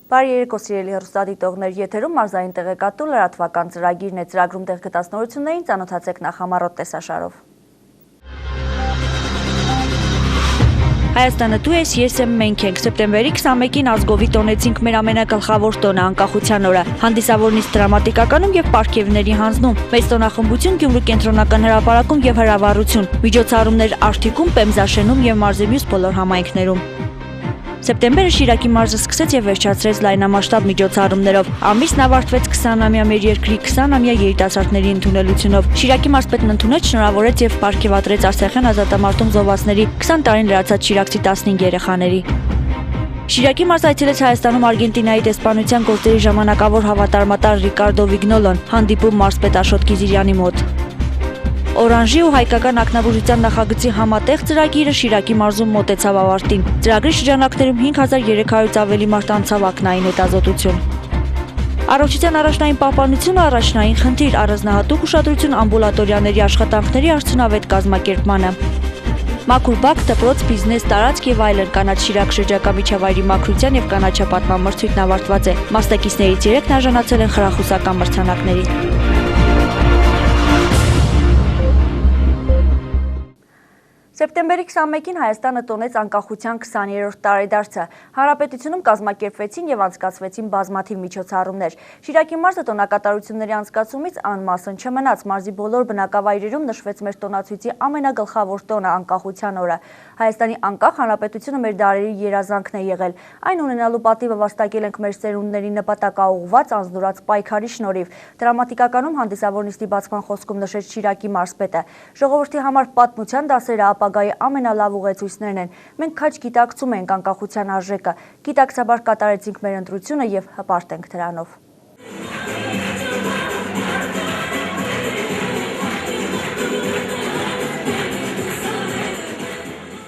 Բարի երեկո սիրելի հեռուստադիտողներ, եթերում մարզային տեղեկատու լրատվական ծրագիրն է, ծրագրում տեղ գտած նորություններին ծանոթացեք նախ համառոտ տեսաշարով։ Հայաստանը դու ես, ես եմ, մենք ենք։ Սեպտեմբերի 21-ին ազգովի տոնեցինք մեր ամենագլխավոր տոնը՝ անկախության օրը։ Հանդիսավոր նիստ դրամատիկականում եւ պարգևների հանձնում։ Մեծ տոնախմբություն Գյումրու կենտրոնական հրապարակում եւ հրավառություն։ Միջոցառումներ Աշտիկում, Պեմզաշենում եւ մարզի մյուս բոլոր համայնքներում։ Սեպտեմբերը Շիրակի մարզը սկսեց եւ վերջացրեց լայնամասշտաբ միջոցառումներով։ Ամիսն ավարտվեց 20-ամյա մեր երկրի 20-ամյա երիտասարդների ընդունելությունով։ Շիրակի մարզպետն ընդունեց, շնորհավորեց եւ պարգևատրեց Արցախյան ազատամարտում զոհվածների 20 տարին լրացած շիրակցի 15 երեխաների։ Շիրակի մարզ այցելեց Հայաստանում Արգենտինայի դեսպանության գործերի ժամանակավոր հավատարմատար Ռիկարդո Վիգնոլոն, հանդիպում մարզպետ Աշոտ Կիզիրյանի մոտ։ Օրանժի ու հայկական ակնաբուժության նախագծի համատեղ ծրագիրը Շիրակի մարզում մոտեցավ ավարտին։ Ծրագրի շրջանակներում 5300-ից ավելի մարդ անցավ ակնային հետազոտություն։ Առողջության առաջնային պահպանությունը առաջնային խնդիր, առանձնահատուկ ուշադրություն ամբուլատորիաների աշխատանքների արդյունավետ կազմակերպմանը։ Մաքուր բակ, դպրոց, բիզնես, տարածք եւ այլն կանաչ Շիրակ շրջակա միջավայրի մաքրության եւ կանաչապատման մրցույթն ավարտված է։ Մասնակիցներից 3-ն արժանացել են խրախուսական մրցանակների։ Սեպտեմբերի 21-ին Հայաստանը տոնեց անկախության 20-րդ տարեդարձը։ Հանրապետությունում կազմակերպվեցին եւ անցկացվեցին բազմաթիվ միջոցառումներ։ Շիրակի մարզը տոնակատարությունների անցկացումից անմասն չմնաց։ Մարզի բոլոր բնակավայրերում նշվեց մեր տոնացույցի ամենագլխավոր տոնը՝ անկախության օրը։ Հայաստանի անկախ հանրապետությունը մեր դարերի երազանքն է եղել։ Այն ունենալու պատիվը վաստակել ենք մեր սերունդների նպատակաուղղված անձնուրաց պայքարի շնորհիվ։ Դրամատիկականում հանդիսավոր նիստի բացման խոսքում նշեց Շիրակի մարզպետը։ Ժողովրդի համար պատմության դասերը ապագայի ամենալավ ուղեցույցներն են։ Մենք քաջ գիտակցում ենք անկախության արժեքը, գիտակցաբար կատարեցինք մեր ընտրությունը եւ հպարտ ենք դրանով։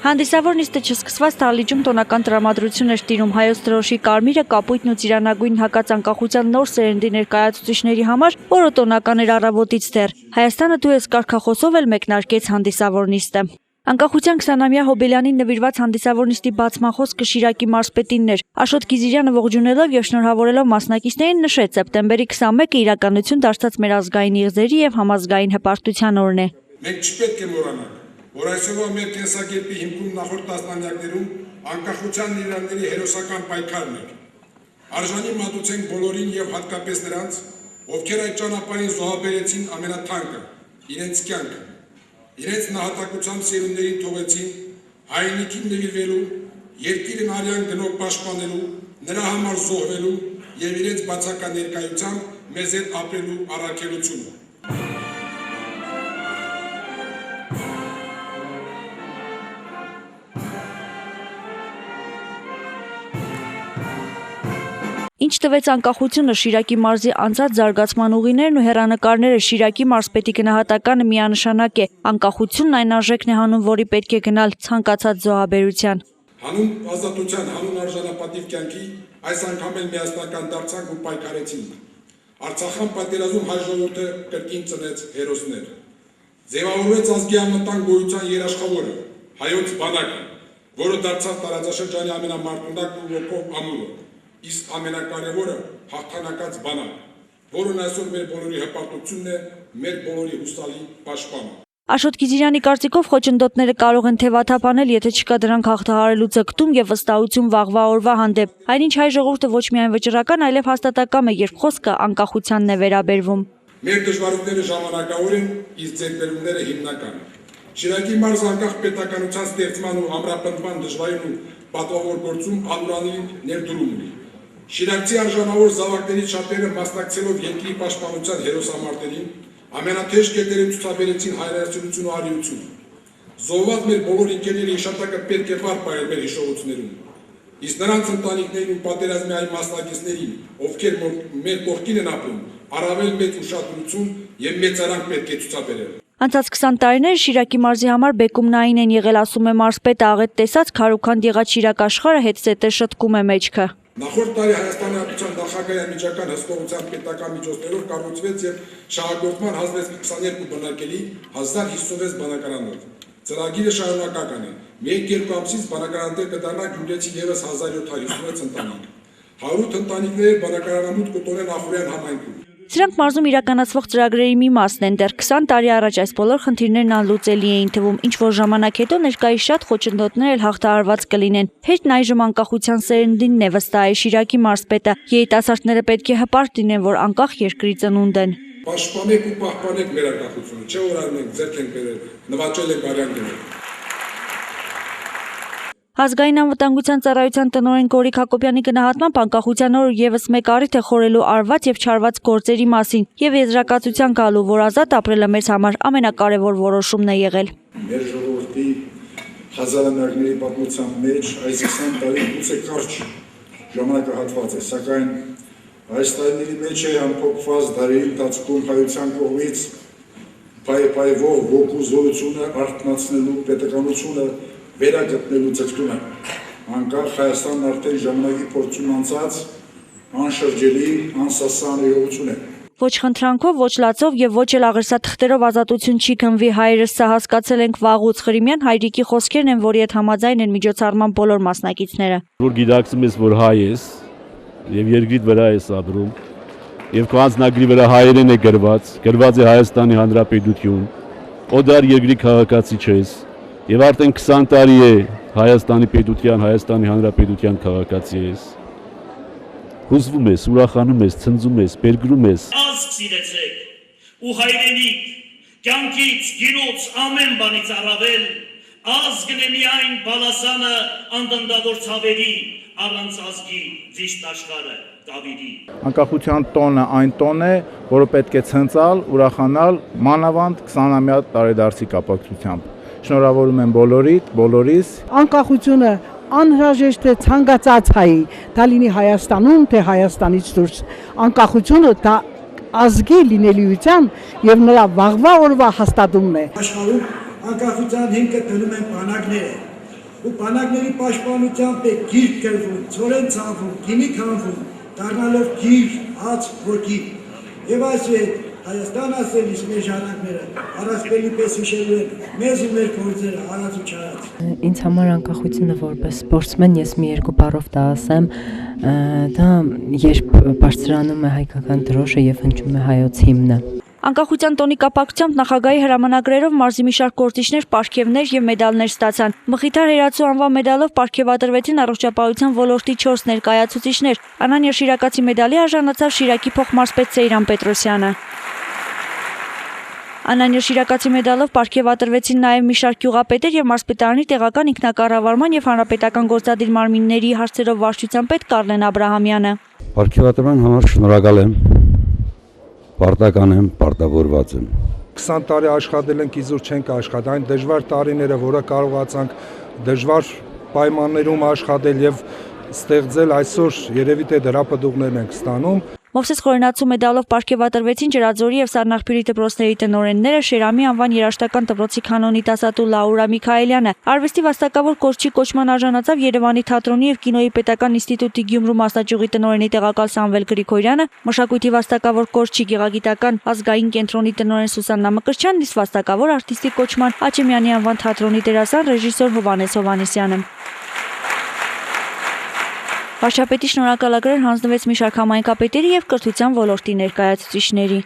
Հանդիսավոր նիստը չսկսված Թալիջում տոնական տրամադրություն էր տիրում հայոց դրոշի կարմիրը, կապույտն ու ծիրանագույն հակած անկախության նոր սերնդի ներկայացուցիչների համար, որը տոնական էր առավոտից դեռ։ Հայաստանը դու ես կարգախոսով էլ մեկնարկեց հանդիսավոր նիստը։ Անկախության 20-ամյա Հոբելյանին նվիրված հանդիսավոր նիստի բացման խոսքը Շիրակի մարզպետինն էր։ Աշոտ Կիզիրյանը ողջունելով եւ շնորհավորելով մասնակիցներին նշեց, սեպտեմբերի 21-ը իրականություն դարձած մեր ազգային իղձերի եւ համազգային հպարտության օրն է։ Մենք չպետք է մոռանանք, որ այսօրվա մեր կենսակերպի հիմքում նախորդ տասնամյակներում անկախության նվիրատների հերոսական պայքարն էր։ Արժանի մատուցենք բոլորին եւ հատկապես նրանց, ովքեր այդ ճանապարհին զոհաբերեցին ամենաթանկը՝ իրենց կյանքը, իրենց նահատակությամբ սերունդներին թողեցին հայրենիքին նվիրվելու, երկիրն արյան գնով պաշտպանելու, նրա համար զոհվելու եւ իրենց բացակա ներկայությամբ մեզ հետ ապրելու առաքելությունը։ Ինչ տվեց անկախությունը Շիրակի մարզի անցած զարգացման ուղիներն ու հեռանկարները Շիրակի մարզպետի գնահատականը միանշանակ է։ Անկախությունն այն արժեքն է հանուն, որի պետք է գնալ ցանկացած զոհաբերության։ Հանուն ազատության, հանուն արժանապատիվ կյանքի այս անգամ էլ միասնական դարձանք ու պայքարեցինք։ Արցախյան պատերազմում հայ ժողովուրդը կրկին ծնեց հերոսներ։ Ձևավորվեց ազգի անվտանգ գոյության երաշխավորը, հայոց բանակը, որը դարձավ տարածաշրջանի ամենամարտունակն ու ոգով ամուրը։ Իսկ ամենակարևորը հաղթանակած բանակ, որն այսօր մեր բոլորի հպարտությունն է, մեր բոլորի հուսալի պաշտպանը։ Աշոտ Կիզիրյանի կարծիքով խոչընդոտները կարող են թևաթափանել, եթե չկա դրանք հաղթահարելու ձգտում եւ վստահություն վաղվա օրվա հանդեպ։ Այնինչ հայ ժողովուրդը ոչ միայն վճռական, այլև հաստատակամ է, երբ խոսքը անկախությանն է վերաբերվում։ Մեր դժվարությունները ժամանակավոր են, իսկ ձեռքբերումները հիմնական։ Շիրակի մարզ անկախ պետականության ստեղծման ու ամրապնդման դժվարին ու պատվավոր գործում անուրանին ներդրում ունի։ Շիրակցի արժանավոր զավակներից շատերը մասնակցելով երկրի պաշտպանության հերոսամարտերին ամենաթեժ կետերին ցուցաբերեցին հայրենասիրություն ու արիություն։ Զոհված մեր բոլոր ընկերների հիշատակը պետք է վառ պահել մեր հիշողություններում։ Իսկ նրանց ընտանիքներին ու պատերազմի այլ մասնակիցներին, ովքեր մեր կողքին են ապրում, առավել մեծ ուշադրություն եւ մեծարանք պետք է ցուցաբերել։ Անցած 20 տարիները Շիրակի մարզի համար բեկումնային են եղել, ասում է մարզպետը, աղետ տեսած քարուքանդ եղած Շիրակ աշխարհը հետզհետե շտկում է մեջքը։ Նախորդ տարի Հայաստանի Հանրապետության նախագահի միջական հսկողության պետական միջոցներով կառուցվեց եւ շահագործման հանձնեց 22 բնակելի 1056 բնակարանով։ Ծրագիրը շարունակական է։ Մեկ-երկու ամսից բնակարաններ կդառնա գյումրեցի եւս 1756 ընտանիք։ 100 ընտանիքներ բնակարանամուտ կտորեն Ախուրյան համայնքում։ Սրանք մարզում իրականացվող ծրագրերի մի մասն են, դեռ 20 տարի առաջ այս բոլոր խնդիրներն անլուծելի էին թվում, ինչ որ ժամանակ հետո ներկայիս շատ խոչընդոտներ էլ հաղթահարված կլինեն։ Հետն այժմ անկախության սերնդինն է, վստահ է Շիրակի մարզպետը։ Երիտասարդները պետք է հպարտ լինեն, որ անկախ երկրի ծնունդ են։ Պաշտպանեք ու պահպանեք մեր անկախությունը, չէ՞ որ արնենք ձեռք ենք բերել, նվաճել ենք արյան գնել։ Ազգային անվտանգության ծառայության տնօրեն Գորիկ Հակոբյանի գնահատմամբ անկախության օրը ևս մեկ առիթ է խորելու արված եւ չարված գործերի մասին եւ եզրակացության գալու, որ ազատ ապրելը մեզ համար ամենակարևոր որոշումն է եղել։ Մեր ժողովրդի հազարամյակների պատմության մեջ այս 20 տարի գուցե կարճ ժամանակահատված է, սակայն այս տարիների մեջ է ամփոփված դարերի ընթացքում հայության կողմից պայպայվող ոգու զորությունը արթնացնելու պետականությունը վերագտնելու ձգտումը, անկախ Հայաստանն արդեն ժամանակի փորձում անցած անշրջելի, անսասան իրողություն է։ Ոչ խնդրանքով, ոչ լացով եւ ոչ էլ աղերսաթղթերով ազատություն չի գնվի, հայերս սա հասկացել ենք վաղուց։ Ղրիմյան հայրիկի խոսքերն են, որի հետ համաձայն են միջոցառման բոլոր մասնակիցները։ Որ գիտակցում ես, որ հայ ես եւ երկրիդ վրա ես ապրում եւ քո անձնագրի վրա հայերեն է գրված է Հայաստանի Հանրապետություն, օդար երկրի քաղաքացի չես եւ արդեն 20 տարի է Հայաստանի պետության, Հայաստանի Հանրապետության քաղաքացի ես։ Հուզվում ես, ուրախանում ես, ցնծում ես, բերգրում ես։ Ազգ սիրեցեք ու հայրենիք, կյանքից, գինուց, ամեն բանից առավել, ազգն է միայն բալասանը անդնդավոր ցավերի, առանց ազգի ճիշտ աշխարհը կավիրի։ Անկախության տոնը այն տոն է, որը պետք է ցնծալ, ուրախանալ, մանավանդ 20-ամյա տարեդարձի կապակցությամբ։ Շնորհավորում եմ բոլորիս։ Անկախությունը անհրաժեշտ է ցանկացած հայի, դա լինի Հայաստանում, թե Հայաստանից դուրս։ Անկախությունը դա ազգի լինելիության եւ նրա վաղվա օրվա հաստատումն է։ Աշխարհում անկախության հիմքը դնում են բանակները։ Ու բանակների պաշտպանությամբ է գիրք գրվում, ծորեն ցանվում, գինի քանվում, դառնալով գիր, հաց, ոգի։ Եվ այս է Հայաստան ասելիս մեր ժառանգները առասպելի պես հիշելու են մեզ ու մեր գործերը արած ու չարած։ Ինձ համար անկախությունը որպես սպորտսմեն ես մի երկու բառով դա ասեմ, դա երբ բարձրանում է հայկական դրոշը եւ հնչում է հայոց հիմնը։ Անկախության տոնի կապակցությամբ նախագահի հրամանագրերով մարզի մի շարք գործիչներ պարգևներ եւ մեդալներ ստացան։ Մխիթար Հերացու անվան մեդալով պարգևատրվեցին առողջապահության ոլորտի 4 ներկայացուցիչներ։ Անանյա Շիրակացի մեդալի արժանացավ Շիրակի փոխմարզպետ Սեյրան Պետրոսյանը։ Անանյա Շիրակացի մեդալով պարգևատրվեցին նաև մի շարք գյուղապետեր եւ մարզպետարանի տեղական ինքնակառավարման եւ հանրապետական գործադիր մարմինների հարցերով վարչության պետ Կարլեն Աբրահամյանը։ Պարգևատրման համար շնորհակալ եմ, պարտական եմ, պարտավորված եմ։ 20 տարի աշխատել ենք, իզուր չենք աշխատել, այն դժվար տարիները, որը կարողացանք դժվար պայմաններում աշխատել եւ ստեղծել, այսօր երևի թե դրա պտուղներն ենք ստանում։ Մովսես Խորենացու մեդալով պարգևատրվեցին Ջրաձորի եւ Սառնախբյուրի դպրոցների տնօրենները, Շերամի անվան երաժշտական դպրոցի կանոնի դասատու Լաուրա Միքայելյանը։ Արվեստի վաստակավոր կորչի կոչման արժանացավ Երևանի թատրոնի եւ կինոյի պետական ինստիտուտի Գյումրու մասնաճյուղի տնօրենի տեղակալ Սամվել Գրիգորյանը, մշակույթի վաստակավոր կորչի գեղագիտական ազգային կենտրոնի տնօրեն Սուսաննա Մկրտչյանն, իսկ վաստակավոր արտիստի կոչման Աչեմյանի անվան թատրոնի դերասան ռեժիսոր Հովհաննես Հովհաննեսյանը։ Վարչապետի շնորհակալագրեր հանձնվեց մի շարք համայնքապետերի եւ կրթության ոլորտի ներկայացուցիչների։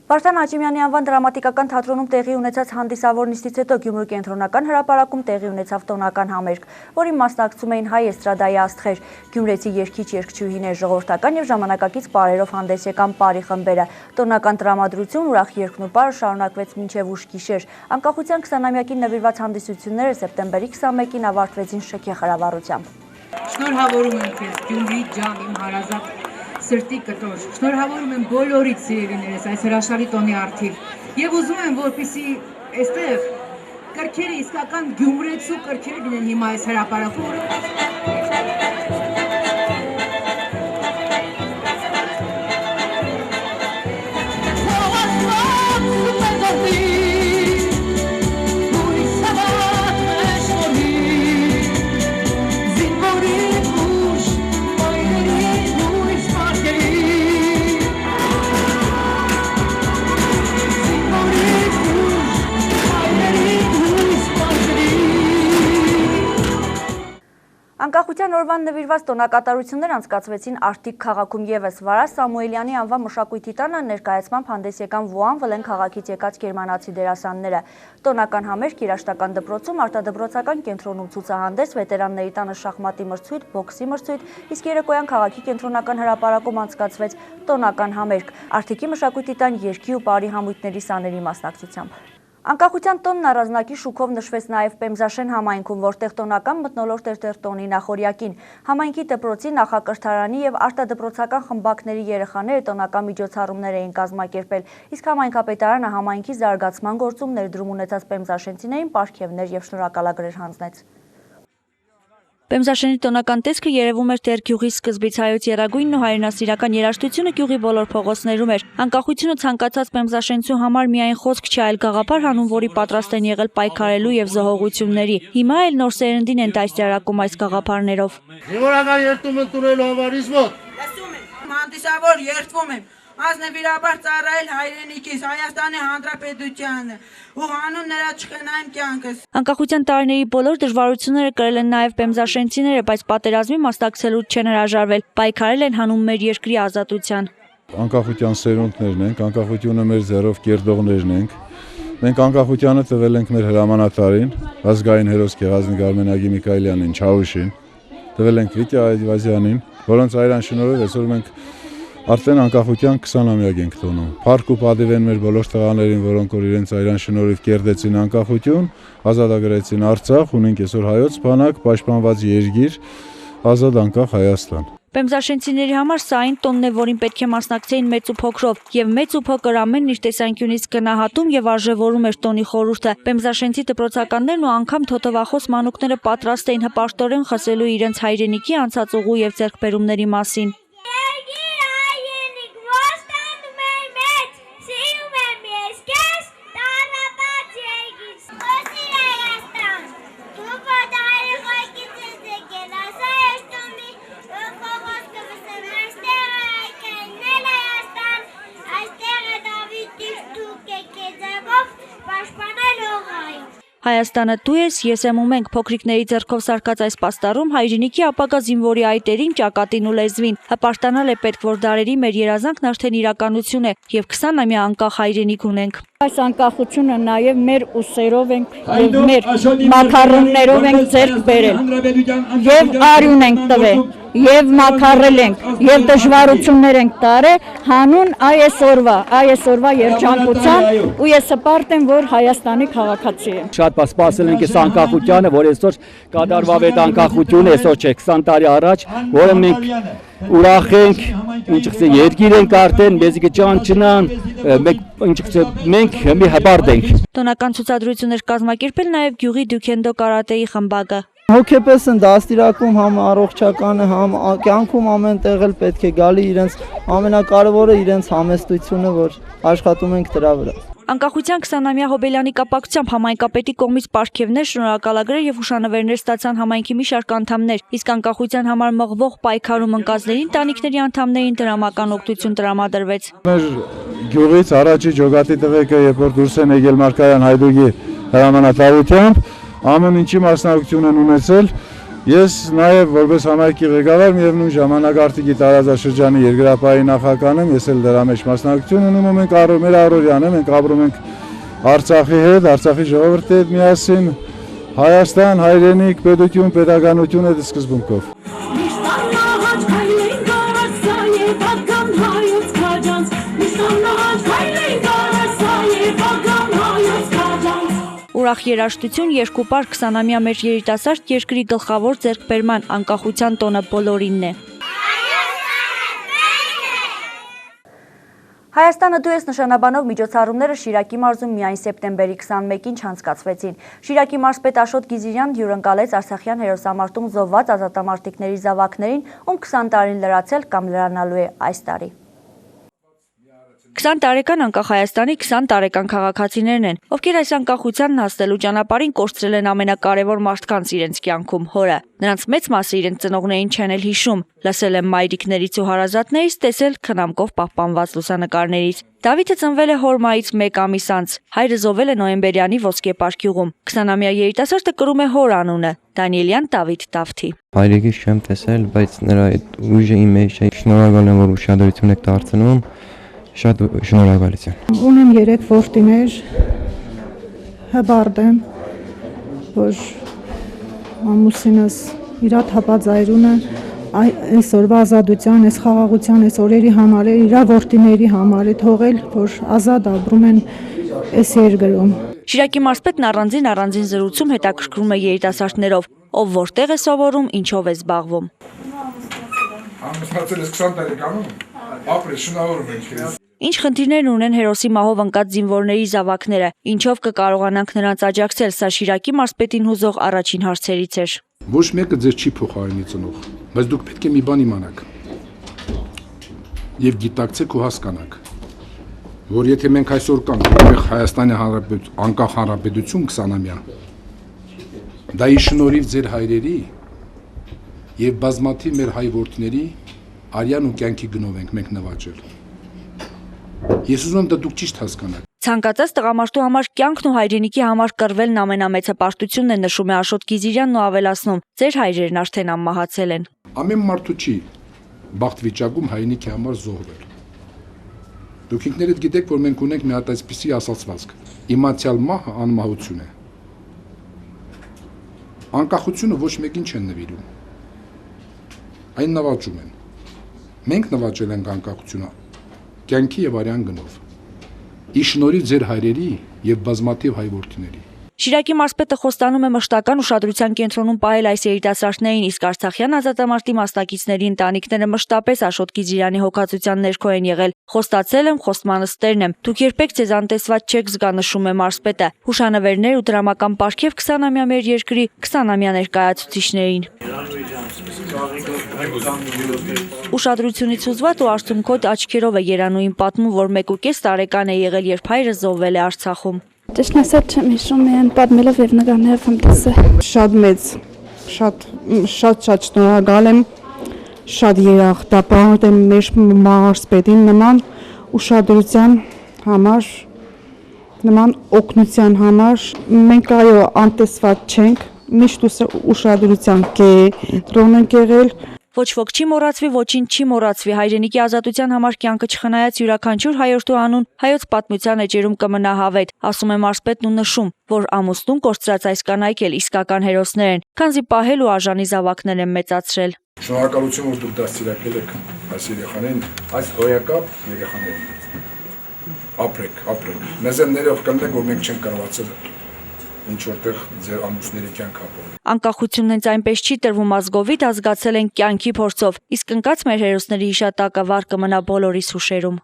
Վարդան Աչեմյանի անվան դրամատիկական թատրոնում տեղի ունեցած հանդիսավոր նիստից հետո Գյումրու կենտրոնական հրապարակում տեղի ունեցավ տոնական համերգ, որին մասնակցում էին հայ էստրադայի աստղեր, գյումրեցի երգիչ-երգչուհիներ, ժողովրդական եւ ժամանակակից պարերով հանդես եկան պարի խմբերը։ Տոնական տրամադրություն, ուրախ երգն ու պարը շարունակվեց մինչև ուշ գիշեր։ Անկախության 20-ամյակին նվիրված հանդիսությունները սեպտեմբերի 21-ին ավարտվեցին շքեղ հրավառությամբ։ Շնորհավորում եմ քեզ Գյումրի ջան, իմ հարազատ սրտի կտոր։ Շնորհավորում եմ բոլորիդ սիրելիներս այս հրաշալի տոնի առթիվ եւ ուզում եմ, որպեսզի այստեղ կրքերը իսկական գյումրեցու կրքեր լինեն հիմա այս հրապարակում։ Անկախության օրվան նվիրված տոնակատարություններ անցկացվեցին Արտիկ քաղաքում ևս Վարազ Սամուելյանի անվան մշակույթի տանը ներկայացմամբ հանդես եկան Վուան Վլեն քաղաքից եկած գերմանացի դերասանները։ Տոնական համերգ երաժշտական դպրոցում, արտադրոցական կենտրոնում ցուցահանդես, վետերանների տանը շախմատի մրցույթ, բոքսի մրցույթ, իսկ երեկոյան քաղաքի կենտրոնական հրապարակում անցկացվեց տոնական համերգ Արտիկի մշակույթի տան երգի ու պարի համույթների սաների մասնակցությամբ։ Անկախության տոնն առանձնակի շուկով նշվեց նաև Պեմզաշեն համայնքում, որտեղ տոնական մթնոլորտ էր դեռ տոնի նախօրյակին։ Համայնքի դպրոցի, նախակրթարանի եւ արտադրոցական խմբակների երեխաները տոնական միջոցառումներ էին կազմակերպել, իսկ համայնքապետարանը համայնքի զարգացման գործում ներդրում ունեցած պեմզաշենցիներին պարգևներ եւ շնորհակալագրեր հանձնեց։ Պեմզաշենի տոնական տեսքը երևում էր դեռ գյուղի սկզբից հայոց եռագույնն ու հայրենասիրական երաժշտությունը գյուղի բոլոր փողոցներում էր։ Անկախությունը ցանկացած պեմզաշենցու համար միայն խոսք չէ, այլ գաղափար հանուն, որի պատրաստ են եղել պայքարելու եւ զոհողությունների։ Հիմա էլ նոր սերնդին են դաստիարակում այս գաղափարներով։ Զինվորական երթում են տուրելու հավարից մոտ։ Լսում եմ, հանդիսավոր երթվում եմ։ Ազնվիրաբար ծառայել հայրենիքիս, Հայաստանի Հանրապետությանը ու հանուն նրա չխնայեմ կյանքս։ Անկախության տարիների բոլոր դժվարությունները կրել են նաև պեմզաշենցիները, բայց պատերազմի մասնակցելու չեն հրաժարվել, պայքարել են հանուն մեր երկրի ազատության։ Անկախության սերունդներն ենք, անկախությունը մեր ձեռով կերտողներն ենք։ Մենք անկախությանը տվել ենք մեր հրամանատարին, ազգային հերոս Գեղազնի Գարմենագի Միքայելյանին, Չաուշին, տվել ենք Վիտյա Այդվազյանին, որոնց այրան շնորհիվ այսօր մենք արդեն անկախության 20-ամյակ ենք տոնում։ Փառք ու պատիվ են մեր բոլոր տղաներին, որոնք որ իրենց այրան շնորհիվ կերտեցին անկախություն, ազատագրեցին Արցախ, ունենք այսօր հայոց բանակ, պաշտպանված երկիր, ազատ անկախ Հայաստան։ Պեմզաշենցիների համար սա այն տոնն է, որին պետք է մասնակցեին մեծ ու փոքրով, եւ մեծ ու փոքր ամենն իր տեսանկյունից գնահատում եւ արժեվորում էր տոնի խորհուրդը։ Պեմզաշենցի դպրոցականներն ու անգամ թոթովախոս մանուկները պատրաստ էին հպարտորեն խոսելու իրենց հայրենիքի անցած ուղու եւ ձեռքբերումների մասին։ Հայաստանը դու ես, ես եմ ու մենք փոքրիկների ձեռքով սարքած այս պաստառում հայրենիքի ապագա զինվորի այտերին, ճակատին ու լեզվին։ Հպարտանալ է պետք, որ դարերի մեր երազանքն արդեն իրականություն է եւ 20-ամյա անկախ հայրենիք ունենք։ Այս անկախությունը նաև մեր ուսերով ենք եւ մեր մակարոններով ենք ձեռք բերել եւ արյուն ենք տվել եւ մակարել ենք եւ դժվարություններ ենք տարել հանուն այսօրվա երջանկության ու ես հպարտ եմ, որ Հայաստանի քաղաքացի եմ։ Շատ սպասել ենք այս անկախությանը, որ այսօր կատարվավ այդ անկախությունը, այսօր չէ 20 տարի առաջ, որը մենք ուրախ ենք, ինչպես երկիր ենք արդեն, մեզ կճանչնան, մենք մի հպարտ ենք։ Տոնական ցուցադրություններ կազմակերպել նաև գյուղի դյուքենդո կարատեի խմբակը։ Հոգեպես են դաստիարակում համ առողջականը, համ կյանքում ամեն տեղ էլ պետք է գալի իրենց ամենակարևորը իրենց համեստությունը, որ աշխատում ենք դրա վրա։ Անկախության 20-ամյա հոբելյանի կապակցությամբ համայնքապետի կողմից պարգևներ, շնորհակալագրեր եւ հուշանվերներ ստացան համայնքի մի շարք անդամներ, իսկ անկախության համար մղվող պայքարում ընկածների ընտանիքների անդամներին դրամական օգնություն տրամադրվեց։ Մեր գյուղից առաջի ջոգատի տղեկը, երբ որ դուրս են եկել Մարկարյան Հայդուկի հրամանատարությամբ, ամեն ինչի մասնակցություն են ունեցել։ Ես նաև որպես համայնքի ղեկավար միևնույն ժամանակ Արտիկի տարածաշրջանի երկրապահի նախագահ եմ, ես էլ դրա մեջ մասնակցություն ունեմ, մենք մեր առօրյանը մենք ապրում ենք Արցախի հետ, Արցախի ժողովրդի հետ միասին, Հայաստան, հայրենիք, պետություն, պետականություն այդ սկզբունքով։ Ուրախ երաժշտություն, երկուպար 20-ամյա մեր երիտասարդ երկրի գլխավոր ձեռքբերման անկախության տոնը բոլորինն է։ Հայաստանը դու ես նշանաբանով միջոցառումները Շիրակի մարզում միայն սեպտեմբերի 21-ին չանցկացվեցին։ Շիրակի մարզպետ Աշոտ Գիզիրյանն հյուրընկալեց Արցախյան հերոսամարտում զոհված ազատամարտիկների զավակներին, ում 20 տարին լրացել կամ լրանալու է այս տարի։ 20 տարեկան անկախ Հայաստանի 20 տարեկան քաղաքացիներն են, ովքեր այս անկախությանն հասնելու ճանապարհին կորցրել են ամենակարևոր մարդկանց իրենց կյանքում հորը։ Նրանց մեծ մասը իրենց ծնողներին չեն էլ հիշում, լսել են մայրիկներից ու հարազատներից, տեսել քնամկով պահպանված լուսանկարներից։ Դավիթը ծնվել է հոր մայից 1 ամիս անց, հայրը զոհվել է նոյեմբերյանի ոսկե պարկ գյուղում։ 20-ամյա երիտասարդը կրում է հոր անունը՝ Դանիելյան Դավիթ Տավթի։ Հայրիկից չեմ տեսել, բայց նրա այդ ուժը իմ մեջ է։ Շնորհակալ եմ, որ ուշադրություն եք դարձնում։ Շատ շնորհակալություն։ Ունեմ 3 որդիներ, հբարդ եմ, որ ամուսինս իր թափածայրուն է այսօրվա ազատության, այս խաղաղության, այս օրերի համար է, իր որդիների համար է թողել, որ ազատ ապրում են այս երկրում։ Շիրակի մարզպետն առանձին զրույցում հետաքրքրում է երիտասարդներով, ով որտեղ է սովորում, ինչով է զբաղվում։ Ամուսնացել ես 20 տարեկանում, ապրես, շնորհավորում ենք քեզ։ Ինչ խնդիրներ ունեն հերոսի մահով ընկած զինվորների զավակները, ինչով կկարողանանք նրանց աջակցել, սա Շիրակի մարզպետին հուզող առաջին հարցերից էր։ Ոչ մեկը ձեզ չի փոխարինի ծնող, բայց դուք պետք է մի բան իմանաք եւ գիտակցեք ու հասկանաք, որ եթե մենք այսօր կանք Հայաստանի անկախ հանրապետություն 20-ամյա, դա ի շնորհիվ ձեր հայրերի եւ բազմաթիվ մեր հայ որդիների արյան ու կյանքի գնով ենք մենք նվաճել։ Ես ուզում եմ դա դուք ճիշտ հասկանաք։ Ցանկացած տղամարդու համար կյանքն ու հայրենիքի համար կռվելն ամենամեծ հպարտությունն է, նշում է Աշոտ Գիզիրյանն ու ավելացնում. ձեր հայրերն արդեն անմահացել են։ Ամեն մարդու չի բախտ վիճակում հայրենիքի համար զոհվել։ Դուք ինքներդ գիտեք, որ մենք ունենք մի հատ այսպիսի ասացվածք. իմացյալ մահը անմահություն է։ Անկախությունը ոչ մեկին չեն նվիրում։ Այն նվաճում են։ Մենք նվաճել ենք անկախությունը կյանքի եւ արյան գնով։ Ի շնորհիվ ձեր հայրերի եւ բազմաթիվ հայ որդիների։ Շիրակի մարզպետը խոստանում է մշտական ուշադրության կենտրոնում պահել այս երիտասարդներին, իսկ Արցախյան ազատամարտի մասնակիցների ընտանիքները մշտապես Աշոտ Գիզիրյանի հոգացության ներքո են եղել։ Խոստացել եմ, խոստմանս տերն եմ։ Դուք երբեք ձեզ անտեսված չեք զգա, նշում է մարզպետը։ Հուշանվերներ ու դրամական պարգև 20-ամյա մեր երկրի 20-ամյա ներկայացուցիչներին։ Ուշադրությունից հուզված ու արցունքոտ աչքերով է Երանուին պատմում, որ 1.5 տարեկան է եղել, երբ հայրը զոհվել է Արցախում։ Ճիշտն ասած չեմ հիշում, միայն պատմելով եւ նկարներով եմ տեսել։ Շատ մեծ, շատ շնորհակալ եմ, շատ երախտապարտ եմ մեր մարզպետին նման ուշադրության համար, նման օգնության համար։ Մենք այո անտեսված չենք, միշտ ուշադրության կենտրոն ենք եղել։ Ոչ ոք չի մոռացվի, ոչինչ չի մոռացվի, հայրենիքի ազատության համար կյանքը չխնայած յուրաքանչյուր հայորդու անուն հայոց պատմության էջերում կմնա հավետ, ասում է մարզպետն ու նշում, որ ամուսնուն կորցրած այս կանայք էլ իսկական հերոսներ են, քանզի պահել ու արժանի զավակներ են մեծացրել։ Շնորհակալություն, որ դուք դաստիարակել եք այս երեխաներին, այս հոյակապ երեխաներին։ Ապրեք։ Մեզ են ներող կլնեք, որ մենք չենք կարողացել ինչ որտեղ ձեր ամուսների կյանք ապրել։ Անկախությունն հենց այնպես չի տրվում ազգովի, դա զգացել են կյանքի փորձով, իսկ ընկած մեր հերոսների հիշատակը վառ կմնա բոլորիս հուշերում։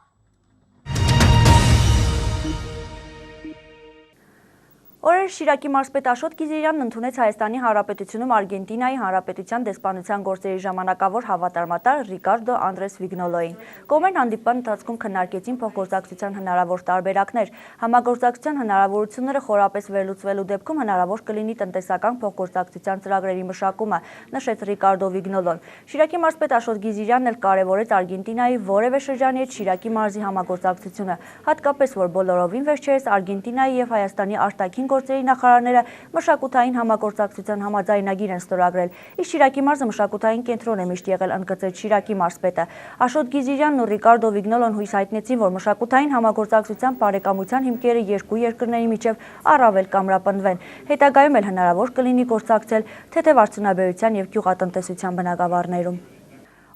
Օրեր Շիրակի մարզպետ Աշոտ Գիզիրյանն ընդունեց Հայաստանի Հանրապետությունում Արգենտինայի Հանրապետության դեսպանության գործերի ժամանակավոր հավատարմատար Ռիկարդո Անդրես Վիգնոլոին։ Կողմերն հանդիպման ընթացքում քննարկեցին փոխգործակցության հնարավոր տարբերակներ։ Համագործակցության հնարավորությունները խորապես վերլուծվելու դեպքում հնարավոր կլինի տնտեսական փոխգործակցության ծրագրերի մշակումը, նշեց Ռիկարդո Վիգնոլոն։ Շիրակի մարզպետ Աշոտ Գիզիրյանն էլ կարևորեց Արգենտինայի որևէ շրջանի հետ Շիրակի մարզի համագործակցությունը, հատկապես որ բոլորովին վերջերս Արգենտինայի եւ Հայաստանի արտաքին գործերի նախարարները մշակութային համագործակցության համաձայնագիր են ստորագրել։ Իսկ Շիրակի մարզը մշակութային կենտրոն է միշտ եղել, ընդգծեց Շիրակի մարզպետը։ Աշոտ Գիզիրյանն ու Ռիկարդո Վիգնոլոն հույս հայտնեցին, որ մշակութային համագործակցության բարեկամության հիմքերը երկու երկրների միջև առավել կամրապնդվեն։ Հետագայում էլ հնարավոր կլինի գործակցել թեթև արդյունաբերության եւ գյուղատնտեսության բնագավառներում։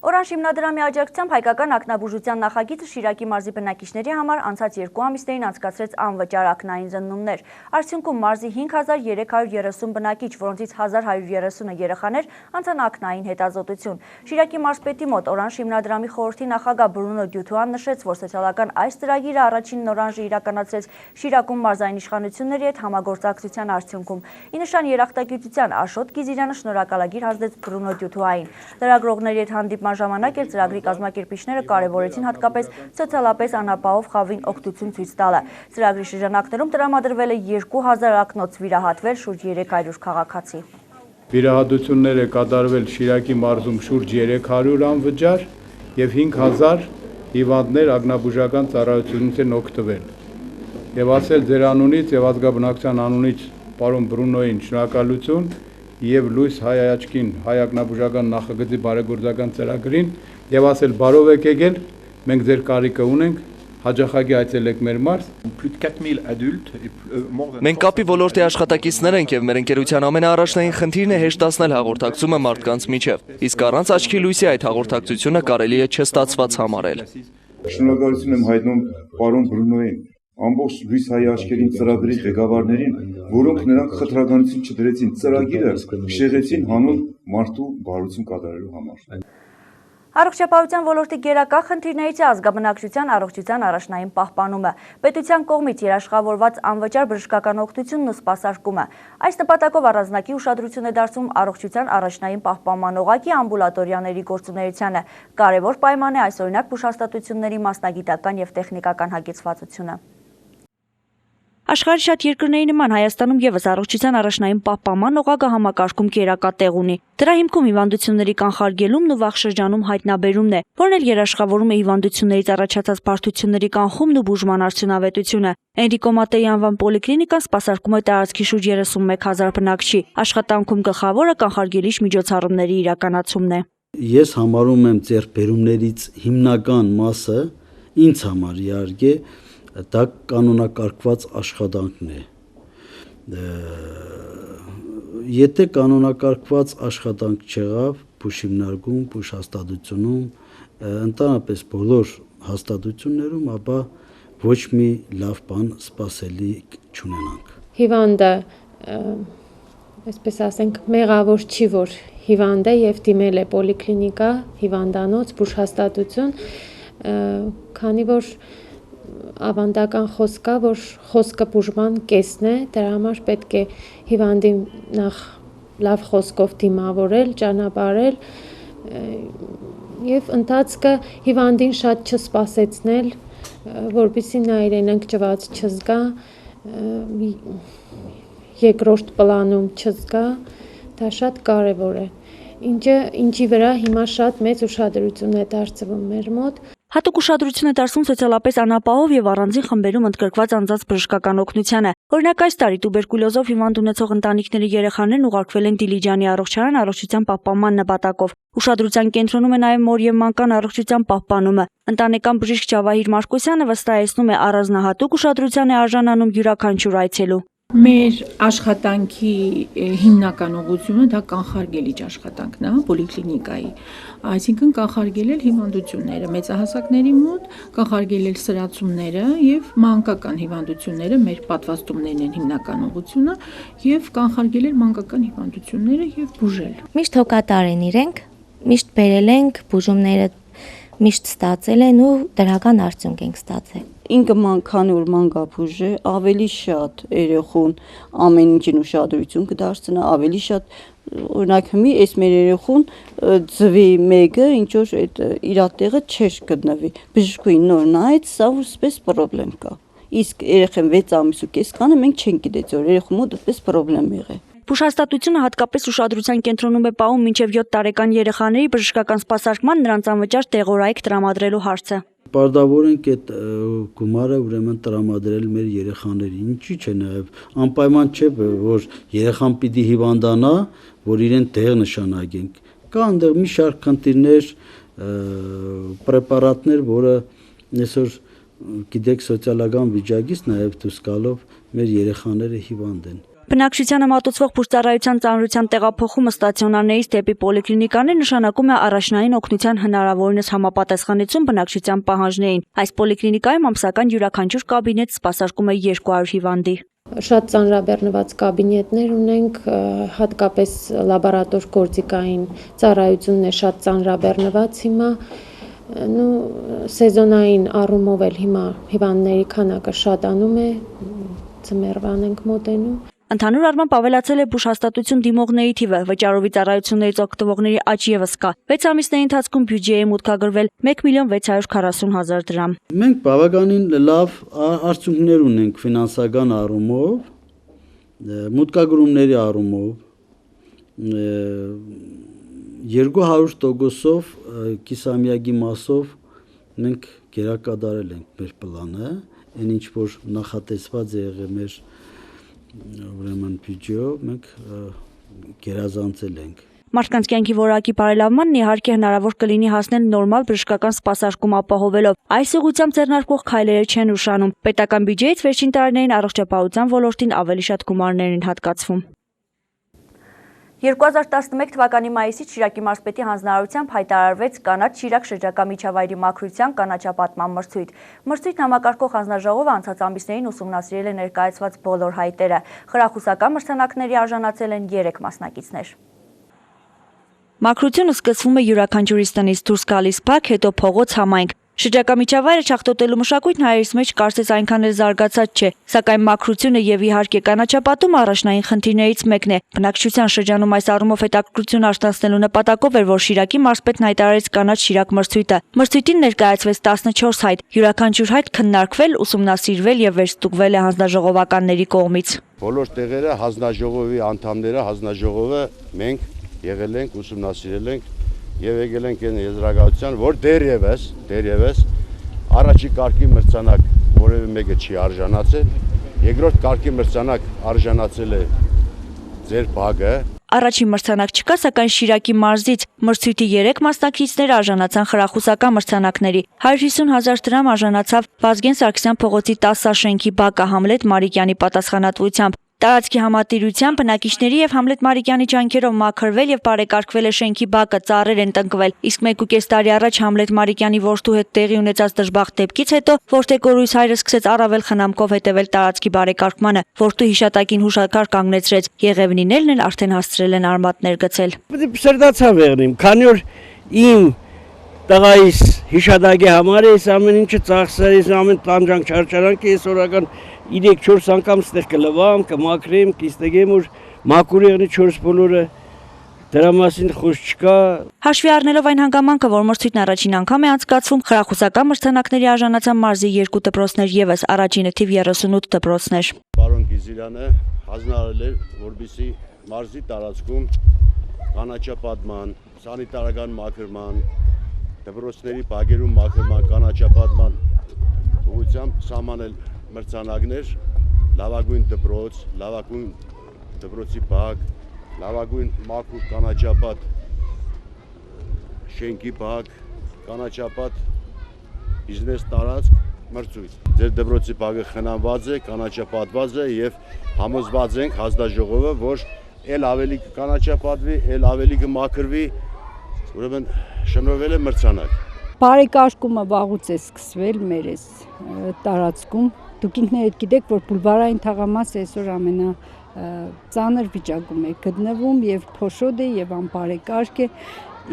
Օրանժ հիմնադրամի աջակցությամբ հայկական ակնաբուժության նախագիծը Շիրակի մարզի բնակիչների համար անցած 2 ամիսներին անցկացրեց անվճար ակնային զննումներ։ Արդյունքում մարզի 5330 բնակիչ, որոնցից 1130-ը երեխաներ, անցան ակնային հետազոտություն։ Շիրակի մարզպետի մոտ Օրանժ հիմնադրամի խորհրդի նախագահ Բրունո Դյուտուան նշեց, որ սոցիալական այս ծրագիրը առաջին Օրանժը իրականացրեց Շիրակում մարզային իշխանությունների հետ համագործակցության արդյունքում։ Ի նշան երախտագիտության Աշոտ Գիզիրյանը շնորհակալագիր հանձնեց Բրունո Դյուտուային։ Լրագրողների հետ հանդիպման նման ժամանակ էլ ծրագրի կազմակերպիչները կարևորեցին հատկապես սոցիալապես անապահով խավին օգնություն ցույց տալը։ Ծրագրի շրջանակներում տրամադրվել է 2000 ակնոց վիրահատվել շուրջ 300 քաղաքացի։ Վիրահատություններ է կատարվել Շիրակի մարզում շուրջ 300 անվճար եւ 5000 հիվանդներ ագնաբուժական ծառայությունից են օգտվել։ Եվ ասել ձեր անունից եւ ազգաբնակության անունից պարոն Բրունոյին շնորհակալություն եւ լույս հայ աչքին հայ ագնաբուժական նախագծի բարեգործական ծրագրին եւ ասել բարով եք եկել, մենք ձեր կարիքը ունենք, հաջախակի այցելեք մեր մարզ։ Մենք կապի ոլորտի աշխատակիցներ ենք եւ մեր ընկերության ամենաառաջնային խնդիրն է հեշտացնել հաղորդակցումը մարդկանց միջև։ Իսկ առանց աչքի լույսի այդ հաղորդակցությունը կարելի է չստացված համարել։ Շնորհակալություն եմ հայտնում պարոն Բրունոյին, ամբողջ լույս հայ աչքերին ծրագրի ղեկավարներին, որոնք նրանք խտրականություն չդրեցին, ծրագիրը շեղեցին հանուն մարդու բարություն կատարելու համար։ Առողջապահության ոլորտի գերակա խնդիրներից է ազգաբնակչության առողջության առաջնային պահպանումը, պետության կողմից երաշխավորված անվճար բժշկական օգնությունն ու սպասարկումը։ Այս նպատակով առանձնակի ուշադրություն է դարձվում առողջության առաջնային պահպանման օղակի ամբուլատորիաների գործունեությանը։ Կարևոր պայման է այսօրինակ բուժհաստատությունների մասնագիտական եւ տեխնիկական հագեցվածությունը։ Աշխարհի շատ երկրների նման Հայաստանում եւս առողջության առաջնային պահպանման օղակը համակարգում գերակա տեղ ունի։ Դրա հիմքում հիվանդությունների կանխարգելումն ու վաղ շրջանում հայտնաբերումն է, որն էլ երաշխավորում է հիվանդություններից առաջացած բարդությունների կանխումն ու բուժման արդյունավետությունը։ Էնրիկո Մատեի անվան պոլիկլինիկան սպասարկում է տարածքի շուրջ 31000 բնակչի։ Աշխատանքում գլխավորը կանխարգելիչ միջոցառումների իրականացումն է։ Ես համարում եմ ձեռքբերումներից հիմնական մասը ինձ համար իհարկե դա կանոնակարգված աշխատանքն է։ Եթե կանոնակարգված աշխատանք չեղավ, բուժիմնարկում, բուժհաստատությունում, ընդհանրապես բոլոր հաստատություններում, ապա ոչ մի լավ բան սպասելի չունենանք։ Հիվանդը, այսպես ասենք, մեղավոր չի, որ հիվանդ է եւ դիմել է պոլիկլինիկա, հիվանդանոց, բուժհաստատություն, քանի որ ավանդական խոսք կա, որ խոսքը բուժման կեսն է, դրա համար պետք է հիվանդին նախ լավ խոսքով դիմավորել, ճանապարհել եւ ընթացքը հիվանդին շատ չսպասեցնել, որպեսզի նա իրեն ընկճված չզգա, երկրորդ պլանում չզգա, դա շատ կարեւոր է։ Ինչի վրա հիմա շատ մեծ ուշադրություն է դարձվում մեր մոտ։ Հատուկ ուշադրություն է դարձվում սոցիալապես անապահով եւ առանձին խմբերում ընդգրկված անձանց բժշկական օգնությանը։ Օրինակ այս տարի տուբերկուլոզով հիվանդ ունեցող ընտանիքների երեխաներն ուղարկվել են Դիլիջանի առողջարան առողջության պահպանման նպատակով։ Ուշադրության կենտրոնում է նաեւ մոր եւ մանկան առողջության պահպանումը։ Ընտանեկան բժիշկ Ջավահիր Մարկոսյանը վստահեցնում է առանձնահատուկ ուշադրության է արժանանում յուրաքանչյուր այցելու։ Մեր աշխատանքի հիմնական ուղղությունը դա կանխարգելիչ աշխատանքն է պոլիկլինիկայի, այսինքն կանխարգելել հիվանդությունները մեծահասակների մոտ, կանխարգելել սրացումները եւ մանկական հիվանդությունները, մեր պատվաստումներն են հիմնական ուղղությունը, եւ կանխարգելել մանկական հիվանդությունները եւ բուժել։ Միշտ հոգատար են իրենք, միշտ բերել ենք բուժումները, միշտ ստացել են ու դրական արդյունք ենք ստացել։ Ինքը քանի որ մանկաբույժ է, ավելի շատ երեխուն ամեն ինչին ուշադրություն կդարձնա, ավելի շատ օրինակ հիմի այս մեր երեխուն ձվի մեկը ինչ որ այդ իր տեղը չէր գտնվի։ Բժշկուին նոր նայեց, սա որպես խնդրեմ կա։ Իսկ երեխան 6 ամիս ու կես կանը մենք չենք գիտեցի, որ երեխու մոտ այդպես խնդրեմ եղել։ Բուժհաստատությունը հատկապես ուշադրության կենտրոնում է պահում մինչև 7 տարեկան երեխաների բժշկական սպասարկման նրանց անվճար տեղորայք տրամադրելու հարցը։ Պարտավոր ենք այդ գումարը ուրեմն տրամադրել մեր երեխաներին, ինչի՞ չէ նաև անպայման չէ, որ երեխան պիտի հիվանդանա, որ իրեն տեղ նշանակենք։ Կա այնտեղ մի շարք խնդիրներ, պրեպարատներ, որը այսօր գիտեք սոցիալական վիճակից նաև դուրս գալով մեր երեխաները հիվանդ են։ Բնակչությանը մատուցվող բուժծառայության ծանրության տեղափոխումը ստացիոնարներից դեպի պոլիկլինիկաներ նշանակում է առաջնային օգնության հնարավորինս համապատասխանեցում բնակչության պահանջներին։ Այս պոլիկլինիկայում ամսական յուրաքանչյուր կաբինետ սպասարկում է 200 հիվանդի։ Շատ ծանրաբեռնված կաբինետներ ունենք, հատկապես լաբորատոր գործիքային ծառայությունն է շատ ծանրաբեռնված հիմա, սեզոնային առումով էլ հիմա հիվանդների քանակը շատանում է, ձմեռվան ենք մոտենում։ Ընդհանուր առմամբ ավելացել է բուժհաստատություն դիմողների թիվը, վճարովի ծառայություններից օգտվողների աճ ևս կա։ 6 ամիսների ընթացքում բյուջեի մուտքագրվել 1.640.000 դրամ։ Մենք բավականին լավ արդյունքներ ունենք ֆինանսական առումով, մուտքագրումների առումով 200%-ով կիսամյակի մասով մենք գերակատարել ենք մեր պլանը, այն ինչ որ նախատեսված է եղել մեր ուրեմն բյուջեով մենք գերազանցել ենք։ Մարդկանց կյանքի որակի բարելավմանն իհարկե հնարավոր կլինի հասնել նորմալ բժշկական սպասարկում ապահովելով։ Այս ուղղությամբ ձեռնարկվող քայլերը չեն ուշանում։ Պետական բյուջեից վերջին տարիներին առողջապահության ոլորտին ավելի շատ գումարներ են հատկացվում։ 2011 թվականի մայիսից Շիրակի մարզպետի հանձնարարությամբ հայտարարվեց կանաչ Շիրակ շրջակա միջավայրի մաքրության կանաչապատման մրցույթ։ Մրցույթն համակարգող հանձնաժողովը անցած ամիսներին ուսումնասիրել է ներկայացված բոլոր հայտերը։ Խրախուսական մրցանակների արժանացել են 3 մասնակիցներ։ Մաքրությունը սկսվում է յուրաքանչյուրից տնից դուրս գալիս փակ, հետո փողոց համայնք։ Շրջակա միջավայրը չախտոտելու մշակույթն հայերիս մեջ կարծես այնքան էլ զարգացած չէ, սակայն մաքրությունը եւ իհարկե կանաչապատումը առաջնային խնդիրներից մեկն է։ Բնակչության շրջանում այս առումով հետաքրքրություն արտացնելու նպատակով էր, որ Շիրակի մարզպետն հայտարարեց կանաչ Շիրակ մրցույթը։ Մրցույթին ներկայացվեց 14 հայտ, յուրաքանչյուր հայտ քննարկվել, ուսումնասիրվել եւ վերստուգվել է հանձնաժողովականների կողմից։ Բոլոր տեղերը հանձնաժողովի անդամները, հանձնաժողովը մենք եղել ենք, ուսումնասիրել ենք եւ եկել ենք այն եզրակացության, որ դեռևս առաջի կարգի մրցանակ որևէ մեկը չի արժանացել, երկրորդ կարգի մրցանակ արժանացել է ձեր բակը։ Առաջին մրցանակ չկա, սակայն Շիրակի մարզից մրցույթի 3 մասնակիցներ արժանացան խրախուսական մրցանակների։ 150.000 դրամ արժանացավ Վազգեն Սարգսյան փողոցի 10 շենքի բակը Համլետ Մարիկյանի պատասխանատվությամբ։ Տարածքի համատիրությամբ բնակիչների եւ Համլետ Մարիկյանի ջանքերով մաքրվել եւ բարեկարգվել է շենքի բակը, ծառեր են տնկվել։ Իսկ 1.5 տարի առաջ Համլետ Մարիկյանի որդու հետ տեղի ունեցած դժբախտ դեպքից հետո Որտեգորույս հայրը սկսեց առավել խնամքով հետևել տարածքի բարեկարգմանը։ Որդու հիշատակին հուշակար կանգնեցրեց։ Եղևնիներն էլ արդեն հասցրել են արմատներ գցել։ Սրտացավ եղնիմ, քանի որ իմ տղայիս հիշատակի համար ես ամեն ինչը ծախսել, ես ամեն տանջանք չարչարանք ես օրական 3-4 անգամ ստեղ կլվամ, կմաքրեմ, կիստեգեմ, որ մաքուր եղնի 4 բոլորը, դրա մասին խոսք չկա։ Հաշվի առնելով այն հանգամանքը, որ մրցույթն առաջին անգամ է անցկացվում, խրախուսական մրցանակների արժանացան մարզի 2 դպրոցներ ևս, առաջինը թիվ 38 դպրոցներ։ Պարոն Գիզիրյանը հանձնարարել էր, որպեսզի մարզի տարածքում կանաչապատման, սանիտարական մաքրման, դպրոցների բակերում մաքրման, կանաչապատման ուղղությամբ սահմանել մրցանակներ, լավագույն դպրոց, լավագույն դպրոցի բակ, լավագույն մաքուր կանաչապատ շենքի բակ, կանաչապատ բիզնես տարածք մրցույթ։ Ձեր դպրոցի բակը խնամված է, կանաչապատված է եւ համոզված ենք հանձնաժողովը, որ ել ավելի կանաչապատվի, ել ավելի կմաքրվի, ուրեմն շնորհվել է մրցանակ։ Բարեկարգումը վաղուց է սկսվել մեր այս տարածքում։ Դուք ինքներդ գիտեք, որ բուլվարային թաղամասը այսօր ամենածանր վիճակում է գտնվում եւ փոշոտ է եւ անբարեկարգ է։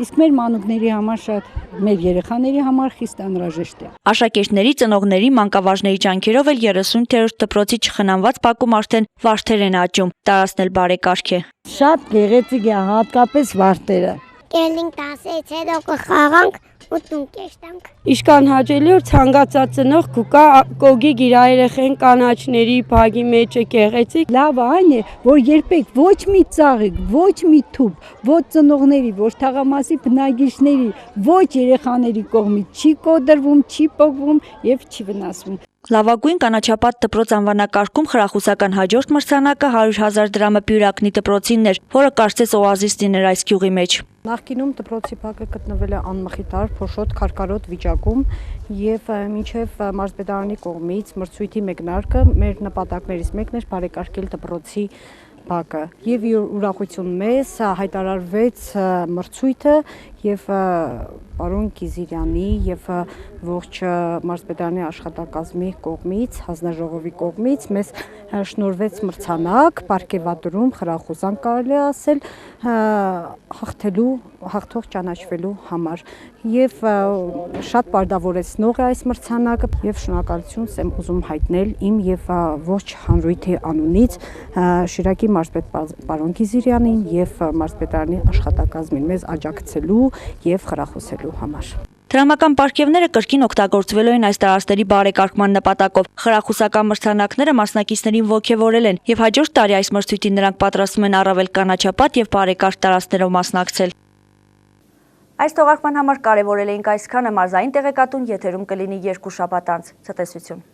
Իսկ մեր մանուկների համար շատ, մեր երեխաների համար խիստ անհրաժեշտ է։ Աշակերտների, ծնողների, մանկավարժների ջանքերով էլ 30-րդ դպրոցի չխնամված բակում արդեն վարդեր են աճում, տարածն էլ բարեկարգ է։ Շատ գեղեցիկ է, հատկապես վարդերը։ Կելինք 10-ից հետո կխաղանք ու տուն կեշտանք։ Իշքան հաճելի որ ցանկացած ծնող կուկա կոգի գիրա երեխեն կանաչների բագի մեջ է գեղեցիկ։ Լավ այն է, որ երբեք ոչ մի ծաղիկ, ոչ մի թուփ, ոչ ծնողների, ոչ թաղամասի բնակիչների, ոչ երեխաների կողմից չի կոտրվում, չի պոկվում եւ չի վնասվում։ Լավագույն կանաչապատ դպրոց անվանակարգում խրախուսական հաջորդ մրցանակը 100.000 դրամը Բյուրակնի դպրոցինն էր, որը կարծես օազիս լիներ այս գյուղի մեջ։ Նախկինում դպրոցի բակը գտնվել է անմխիթար, փոշոտ, քարկարոտ վիճակում եւ մինչեւ մարզպետարանի կողմից մրցույթի մեկնարկը մեր նպատակներից մեկն էր բարեկարգել դպրոցի բակը եւ ուրախություն մեզ հայտարարվեց մրցույթը եւ պարոն Կիզիրյանի եւ ողջ մարզպետարանի աշխատակազմի կողմից, հանձնաժողովի կողմից մեզ շնորհվեց մրցանակ, պարգևատրում, խրախուսանք կարելի ասել հաղթող ճանաչվելու համար եւ շատ պարտավորեցնող է այս մրցանակը եւ շնորհակալություն եմ ուզում հայտնել իմ եւ ողջ հանրույթի անունից Շիրակի մարզպետ պարոն Կիզիրյանին եւ մարզպետարանի աշխատակազմին մեզ աջակցելու եւ խրախուսելու համար։ Դրամական պարգևները կրկին օգտագործվելու են այս տարածքների բարեկարգման նպատակով։ Խրախուսական մրցանակները մասնակիցներին ոգևորել են եւ հաջորդ տարի այս մրցույթին նրանք պատրաստվում են առավել կանաչապատ եւ բարեկարգ տարածքներով մասնակցել։ Այս թողարկման համար կարևորել էինք այսքանը, մարզային տեղեկատուն եթերում կլինի 2 շաբաթ անց։ Ցտեսություն։